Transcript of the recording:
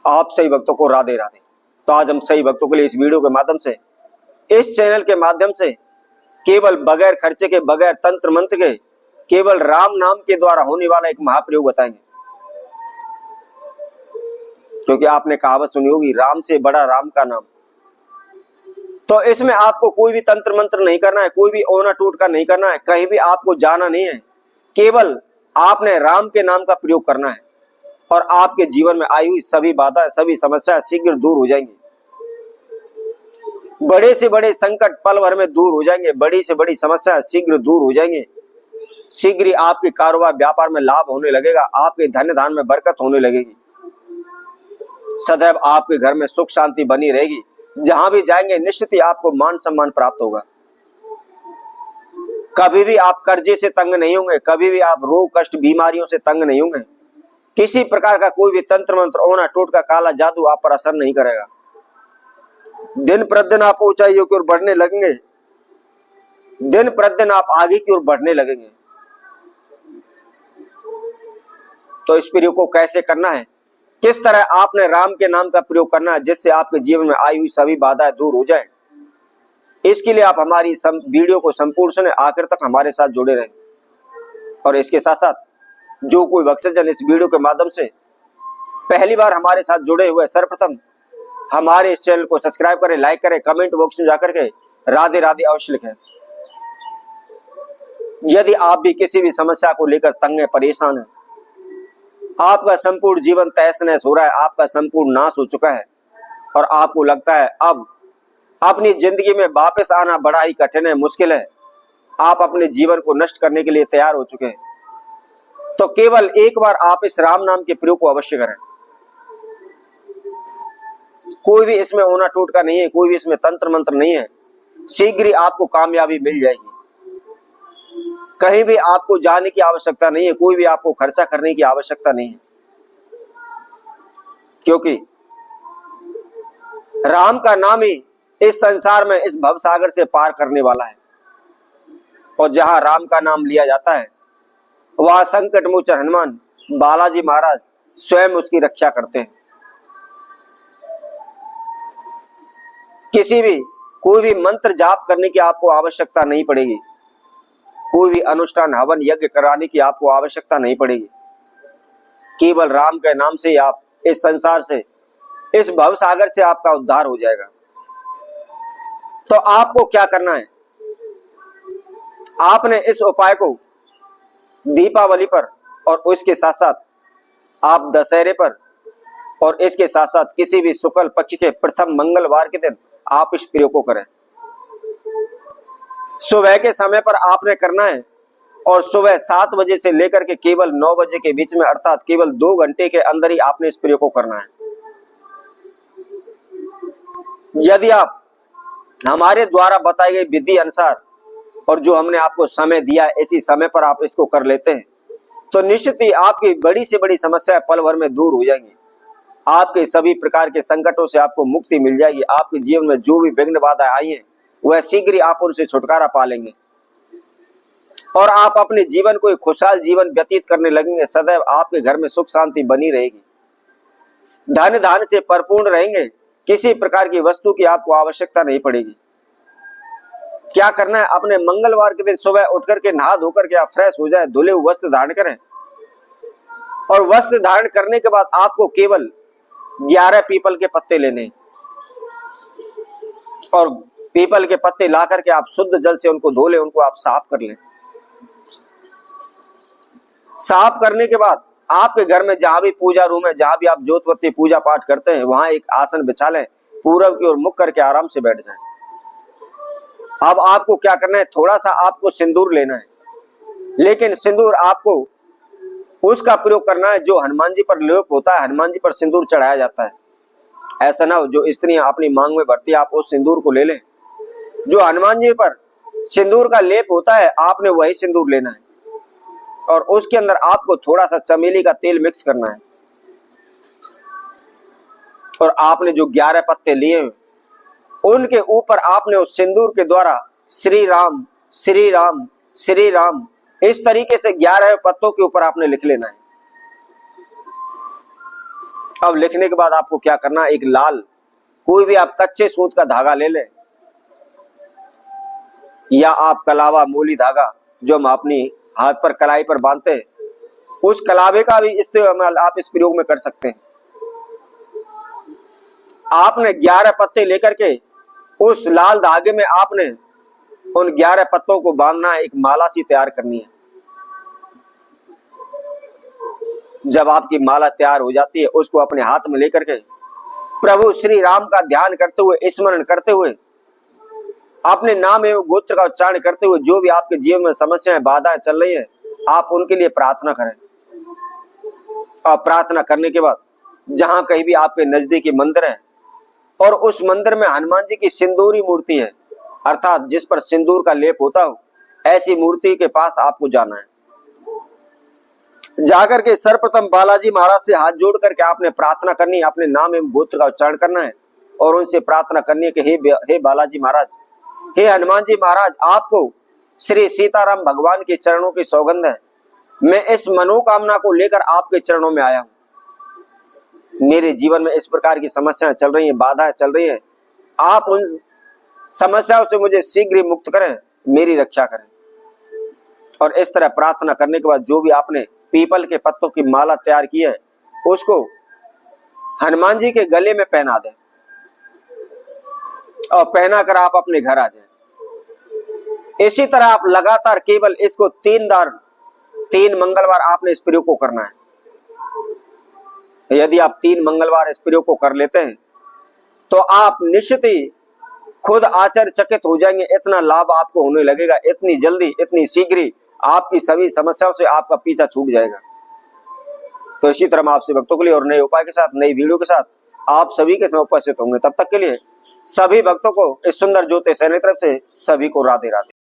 आप सही भक्तों को राधे राधे। तो आज हम सही भक्तों के लिए इस वीडियो के माध्यम से, इस चैनल के माध्यम से केवल बगैर खर्चे के, बगैर तंत्र मंत्र के, केवल राम नाम के द्वारा होने वाला एक महाप्रयोग बताएंगे। क्योंकि आपने कहावत सुनी होगी, राम से बड़ा राम का नाम। तो इसमें आपको कोई भी तंत्र मंत्र नहीं करना है, कोई भी ओना टोटका नहीं करना है, कहीं भी आपको जाना नहीं है। केवल आपने राम के नाम का प्रयोग करना है और आपके जीवन में आई हुई सभी बाधाएं, सभी समस्याएं शीघ्र दूर हो जाएंगी। बड़े से बड़े संकट पल भर में दूर हो जाएंगे, बड़ी से बड़ी समस्याएं शीघ्र दूर हो जाएंगे। शीघ्र ही आपके कारोबार व्यापार में लाभ होने लगेगा, आपके धन धान में बरकत होने लगेगी। सदैव आपके घर में सुख शांति बनी रहेगी। जहां भी जाएंगे निश्चित ही आपको मान सम्मान प्राप्त होगा। कभी भी आप कर्जे से तंग नहीं होंगे, कभी भी आप रोग कष्ट बीमारियों से तंग नहीं होंगे। किसी प्रकार का कोई भी तंत्र मंत्र, ओना टोटका, काला जादू आप पर असर नहीं करेगा। दिन प्रतिदिन आप ऊंचाइयों की ओर बढ़ने लगेंगे, दिन प्रतिदिन आप आगे की ओर बढ़ने लगेंगे। तो इस प्रयोग को कैसे करना है, किस तरह आपने राम के नाम का प्रयोग करना है जिससे आपके जीवन में आई हुई सभी बाधाएं दूर हो जाएं, इसके लिए आप हमारी वीडियो को संपूर्ण सुने, आखिर तक हमारे साथ जुड़े रहें। और इसके साथ साथ जो कोई भक्तजन इस वीडियो के माध्यम से पहली बार हमारे साथ जुड़े हुए, सर्वप्रथम हमारे इस चैनल को सब्सक्राइब करें, लाइक करें, कमेंट बॉक्स में जाकर के राधे राधे अवश्य लिखें। यदि आप भी किसी भी समस्या को लेकर तंग है, परेशान है, आपका संपूर्ण जीवन तहस नहस हो रहा है, आपका संपूर्ण नाश हो चुका है और आपको लगता है अब अपनी जिंदगी में वापस आना बड़ा ही कठिन है, मुश्किल है, आप अपने जीवन को नष्ट करने के लिए तैयार हो चुके हैं, तो केवल एक बार आप इस राम नाम के प्रयोग को अवश्य करें। कोई भी इसमें ओना टोटका नहीं है, कोई भी इसमें तंत्र मंत्र नहीं है। शीघ्र ही आपको कामयाबी मिल जाएगी। कहीं भी आपको जाने की आवश्यकता नहीं है, कोई भी आपको खर्चा करने की आवश्यकता नहीं है, क्योंकि राम का नाम ही इस संसार में, इस भवसागर से पार करने वाला है। और जहां राम का नाम लिया जाता है वहां संकट मोचन हनुमान बालाजी महाराज स्वयं उसकी रक्षा करते हैं। किसी भी कोई भी मंत्र जाप करने की आपको आवश्यकता नहीं पड़ेगी, कोई भी अनुष्ठान हवन यज्ञ कराने की आपको आवश्यकता नहीं पड़ेगी। केवल राम के नाम से ही आप इस संसार से, इस भवसागर से आपका उद्धार हो जाएगा। तो आपको क्या करना है, आपने इस उपाय को दीपावली पर और उसके साथ साथ आप दशहरे पर और इसके साथ साथ किसी भी शुक्ल पक्ष के प्रथम मंगलवार के दिन आप इस प्रयोग को करें। सुबह के समय पर आपने करना है और सुबह 7 बजे से लेकर के केवल 9 बजे के बीच में, अर्थात केवल 2 घंटे के अंदर ही आपने इस प्रयोग को करना है। यदि आप हमारे द्वारा बताई गई विधि अनुसार और जो हमने आपको समय दिया है, इसी समय पर आप इसको कर लेते हैं, तो निश्चित ही आपकी बड़ी से बड़ी समस्याएं पल भर में दूर हो जाएंगी। आपके सभी प्रकार के संकटों से आपको मुक्ति मिल जाएगी। आपके जीवन में जो भी विघ्न बाधाएं आई हैं, वह शीघ्र ही आप उनसे छुटकारा पा लेंगे और आप अपने जीवन को एक खुशहाल जीवन व्यतीत करने लगेंगे। सदैव आपके घर में सुख शांति बनी रहेगी, धन धान से परिपूर्ण रहेंगे, किसी प्रकार की वस्तु की आपको आवश्यकता नहीं पड़ेगी। क्या करना है, अपने मंगलवार के दिन सुबह उठ करके नहा धोकर के आप फ्रेश हो जाए, धुले हुए वस्त्र धारण करें और वस्त्र धारण करने के बाद आपको केवल 11 पीपल के पत्ते लेने और पीपल के पत्ते ला करके आप शुद्ध जल से उनको धो लें, उनको आप साफ कर लें। साफ करने के बाद आपके घर में जहां भी पूजा रूम है, जहां भी आप ज्योतवती पूजा पाठ करते हैं, वहां एक आसन बिछा लें, पूरब की ओर मुख करके आराम से बैठ जाएं। अब आपको क्या करना है, थोड़ा सा आपको सिंदूर लेना है, लेकिन सिंदूर आपको उसका प्रयोग करना है जो हनुमान जी पर लेप होता है, हनुमान जी पर सिंदूर चढ़ाया जाता है। ऐसा ना हो जो स्त्रियां अपनी मांग में भरती है, आप उस सिंदूर को ले लें। जो हनुमान जी पर सिंदूर का लेप होता है, आपने वही सिंदूर लेना है और उसके अंदर आपको थोड़ा सा चमेली का तेल मिक्स करना है और आपने जो 11 पत्ते लिए उनके ऊपर आपने उस सिंदूर के द्वारा श्री राम श्री राम श्री राम इस तरीके से 11 पत्तों के ऊपर आपने लिख लेना है। अब लिखने के बाद आपको क्या करना, एक लाल कोई भी आप कच्चे सूत का धागा ले लें, या आप कलावा मूली धागा जो हम अपनी हाथ पर कलाई पर बांधते हैं, उस कलावे का भी इस्तेमाल आप इस प्रयोग में कर सकते हैं। आपने 11 पत्ते लेकर के उस लाल धागे में आपने उन 11 पत्तों को बांधना है, एक माला सी तैयार करनी है। जब आपकी माला तैयार हो जाती है, उसको अपने हाथ में लेकर के प्रभु श्री राम का ध्यान करते हुए, स्मरण करते हुए, अपने नाम एवं गोत्र का उच्चारण करते हुए, जो भी आपके जीवन में समस्याएं बाधाएं चल रही है, आप उनके लिए प्रार्थना करें। और प्रार्थना करने के बाद जहां कहीं भी आपके नजदीकी मंदिर है और उस मंदिर में हनुमान जी की सिंदूरी मूर्ति है, अर्थात जिस पर सिंदूर का लेप होता हो, ऐसी मूर्ति के पास आपको जाना है। जाकर के सर्वप्रथम बालाजी महाराज से हाथ जोड़ करके आपने प्रार्थना करनी है, अपने नाम एवं गोत्र का उच्चारण करना है और उनसे प्रार्थना करनी है कि हे बालाजी महाराज, हे हनुमान जी महाराज, आपको श्री सीताराम भगवान के चरणों की सौगंध है, मैं इस मनोकामना को लेकर आपके चरणों में आया हूं। मेरे जीवन में इस प्रकार की समस्याएं चल रही हैं, बाधाएं चल रही हैं, आप उन समस्याओं से मुझे शीघ्र ही मुक्त करें, मेरी रक्षा करें। और इस तरह प्रार्थना करने के बाद जो भी आपने पीपल के पत्तों की माला तैयार की है, उसको हनुमान जी के गले में पहना दें और पहना कर आप अपने घर आ जाएं। इसी तरह आप लगातार केवल इसको 3 मंगलवार आपने इस प्रयोग को करना है। यदि आप 3 मंगलवार इस प्रयोग को कर लेते हैं तो आप निश्चित ही खुद आश्चर्यचकित हो जाएंगे, इतना लाभ आपको होने लगेगा, इतनी जल्दी, इतनी शीघ्र आपकी सभी समस्याओं से आपका पीछा छूट जाएगा। तो इसी तरह मैं आपसे भक्तों के लिए और नए उपाय के साथ, नई वीडियो के साथ आप सभी के समय उपस्थित होंगे। तब तक के लिए सभी भक्तों को इस सुंदर ज्योतिष सैनी तरफ से सभी को राधे राधे।